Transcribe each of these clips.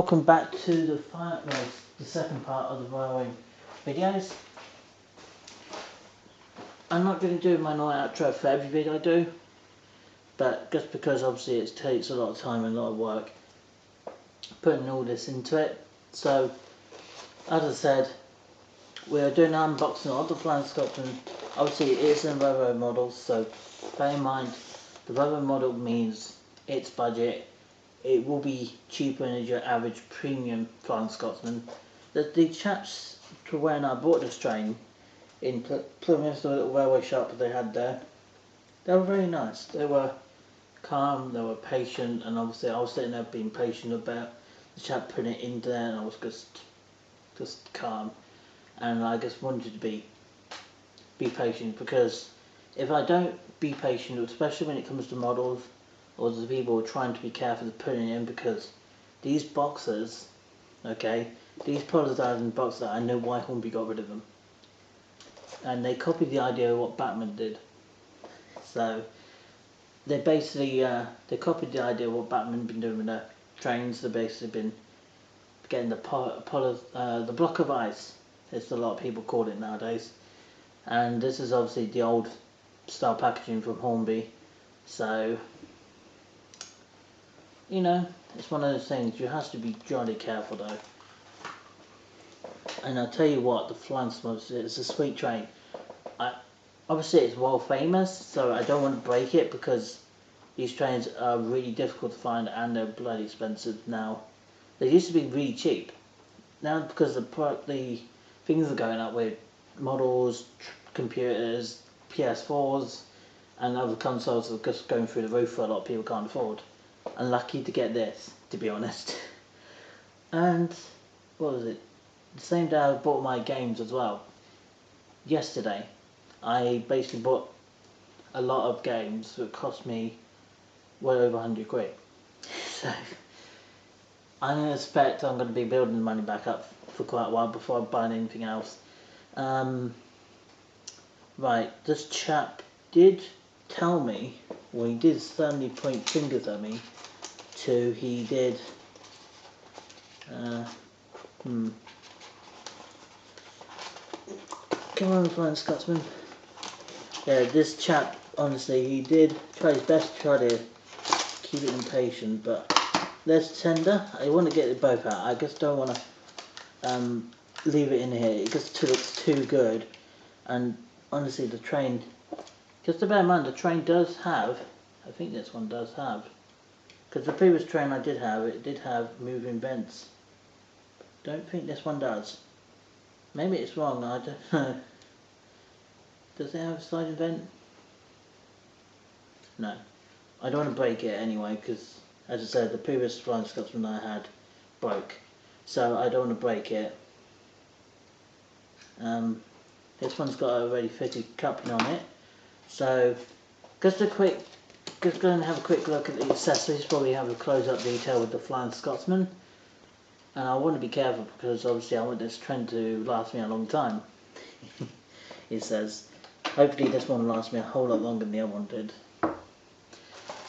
Welcome back to the second part of the railway videos. I'm not going to do my night outro for every video I do, but just because obviously it takes a lot of time and a lot of work putting all this into it. So, as I said, we are doing an unboxing of the Flying Scotsman. Obviously it is in railroad models, so bear in mind the railroad model means its budget. It will be cheaper than your average premium Flying Scotsman. The chaps to when I bought this train in Plymouth, the little railway shop they had there, they were very nice. They were calm, they were patient, and obviously I was sitting there being patient about the chap putting it in there, and I was just calm, and I just wanted to be patient, because if I don't be patient, especially when it comes to models or the people trying to be careful of putting it in, because these boxes, okay, these prototyping boxes, I know why Hornby got rid of them, and they copied the idea of what Batman did. So they basically they copied the idea of what Batman been doing with their trains. They've basically been getting the block of ice, as a lot of people call it nowadays, and this is obviously the old style packaging from Hornby. So you know, it's one of those things, you have to be jolly careful though. And I'll tell you what, the Flying Scotsman, it's a sweet train. Obviously it's world famous, so I don't want to break it, because these trains are really difficult to find and they're bloody expensive now. They used to be really cheap. Now, because the things are going up with models, computers, PS4s, and other consoles are just going through the roof for a lot of people can't afford. I'm lucky to get this, to be honest. And what was it? The same day I bought my games as well. Yesterday, I basically bought a lot of games that cost me well over 100 quid. So I expect I'm going to be building the money back up for quite a while before I buy anything else. Right, this chap did tell me, well, he did suddenly point fingers at me, he did, come on, Flying Scotsman. Yeah, this chap, honestly, he did try his best to try to keep it impatient, but there's tender. I want to get it both out. I just don't want to leave it in here. It just looks too good. And honestly, the train, just to bear in mind, the train does have, I think this one does have, because the previous train I did have, it did have moving vents. Don't think this one does. Maybe it's wrong, I don't know. Does it have a sliding vent? No. I don't want to break it anyway, because, as I said, the previous Flying Scotsman I had broke. So I don't want to break it. This one's got a already fitted coupling on it. So, just go and have a quick look at the accessories before we have a close-up detail with the Flying Scotsman. And I want to be careful, because obviously I want this train to last me a long time. It says. Hopefully this one will last me a whole lot longer than the other one did.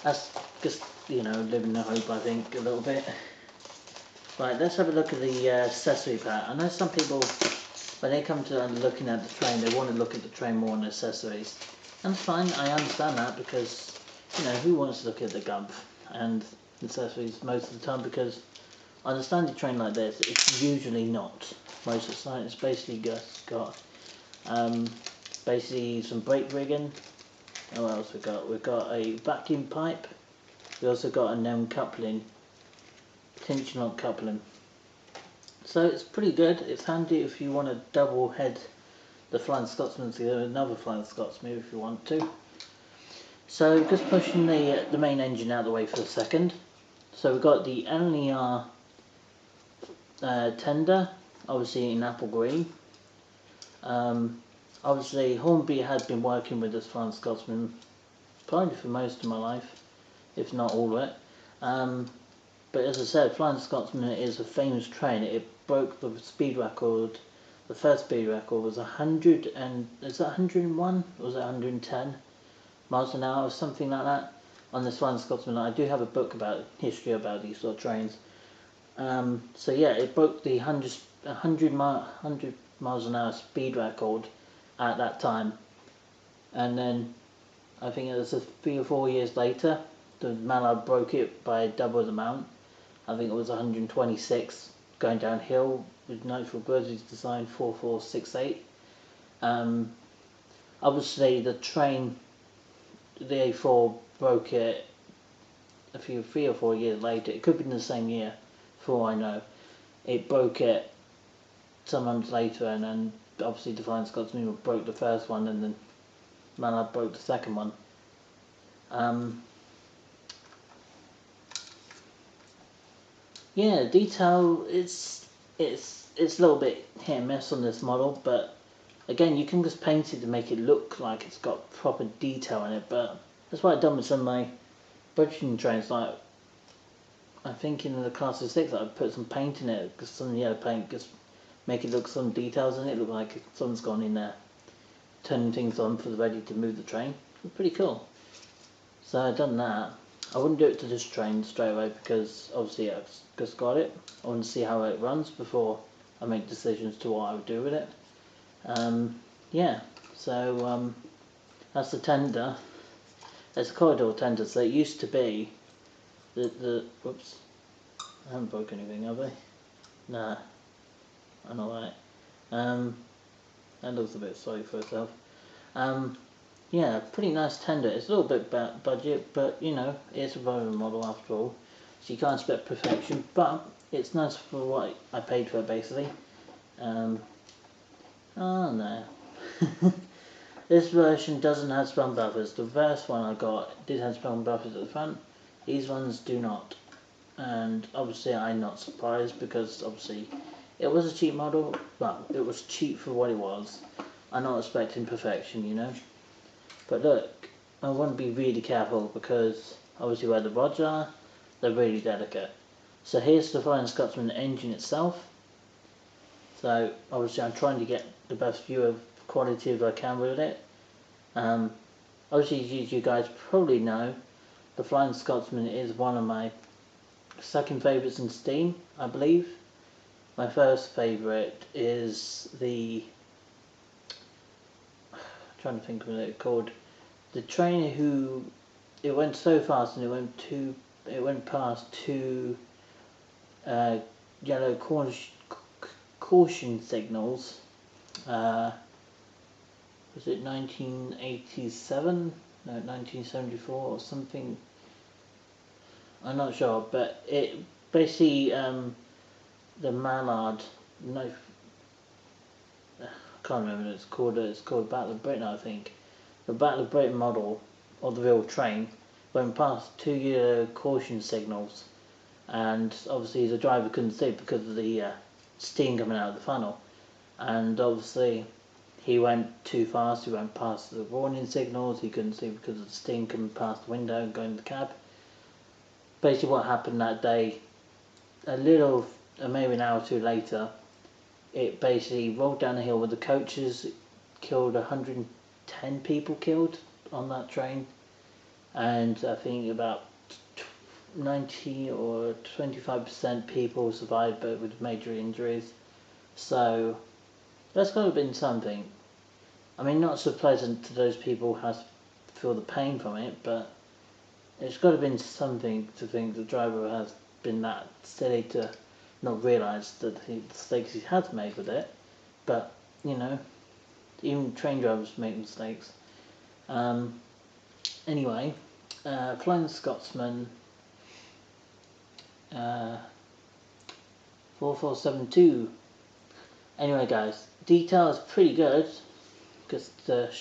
That's just, you know, living the hope, I think, a little bit. Right, let's have a look at the accessory part. I know some people, when they come to looking at the train, they want to look at the train more than accessories. And fine, I understand that, because, you know, who wants to look at the gump and accessories most of the time, because on a standard train like this, it's usually not. Most of the time, it's basically just got basically some brake rigging. And what else we got? We've got a vacuum pipe. We also got a known coupling, tension lock coupling. So it's pretty good. It's handy if you want to double head the Flying Scotsman to another Flying Scotsman if you want to. So just pushing the main engine out of the way for a second. So we've got the LNER tender, obviously in apple green. Obviously Hornby has been working with this Flying Scotsman probably for most of my life, if not all of it. But as I said, Flying Scotsman is a famous train. It broke the speed record. The first speed record was 100 and, is that 101 or was it 110 miles an hour or something like that on this Flying Scotsman. I do have a book about history about these sort of trains. So yeah, it broke the 100 miles an hour speed record at that time. And then I think it was 3 or 4 years later, the Mallard broke it by double the amount. I think it was 126 going downhill with Nitro Birdie's design 4468. Obviously the train, the A4 broke it a few 3 or 4 years later. It could be in the same year, for all I know. It broke it some months later, and then obviously the Flying Scotsman broke the first one, and then Mallard broke the second one. Yeah, detail it's a little bit hit and miss on this model, but again, you can just paint it to make it look like it's got proper detail in it. But that's what I've done with some of my budgeting trains. Like I think in the Class of 6, I put some paint in it, because some yellow paint just make it look some details in it, look like someone's gone in there turning things on for the ready to move the train. It's pretty cool. So I've done that. I wouldn't do it to this train straight away because obviously I've just got it. I want to see how it runs before I make decisions to what I would do with it. Yeah, so that's the tender. It's a corridor tender, so it used to be whoops, I haven't broken anything, have I? Nah, I'm alright. That looks a bit sorry for itself. Yeah, pretty nice tender. It's a little bit budget, but you know, it's a Volvo model after all, so you can't expect perfection, but it's nice for what I paid for it basically. Oh no. This version doesn't have sprung buffers. The first one I got did have sprung buffers at the front. These ones do not. And obviously I'm not surprised, because obviously it was a cheap model. Well, it was cheap for what it was. I'm not expecting perfection, you know. But look, I want to be really careful, because obviously where the rods are, they're really delicate. So here's the Flying Scotsman engine itself. So obviously I'm trying to get the best view of quality as I can with it. Obviously, as you guys probably know, the Flying Scotsman is one of my second favourites in Steam, I believe. My first favourite is the, I'm trying to think of it called, the train who, it went so fast and it went past two yellow caution signals. Was it 1987? No, 1974 or something. I'm not sure, but it basically the Mallard. No, I can't remember what it's called. It's called Battle of Britain, I think. The Battle of Britain model of the real train went past two yellow caution signals, and obviously the driver couldn't see because of the steam coming out of the funnel, and obviously he went too fast. He went past the warning signals. He couldn't see because of the steam coming past the window and going to the cab. Basically what happened that day, maybe an hour or two later, it basically rolled down the hill with the coaches, killed 110 people killed on that train, and I think about 90 or 25% people survived, but with major injuries. So that's got to have been something. I mean, not so pleasant to those people who have to feel the pain from it, but it's got to have been something to think the driver has been that silly to not realise the mistakes he has made with it. But, you know, even train drivers make mistakes. Anyway, Flying Scotsman 4472. Anyway guys, detail is pretty good, just to show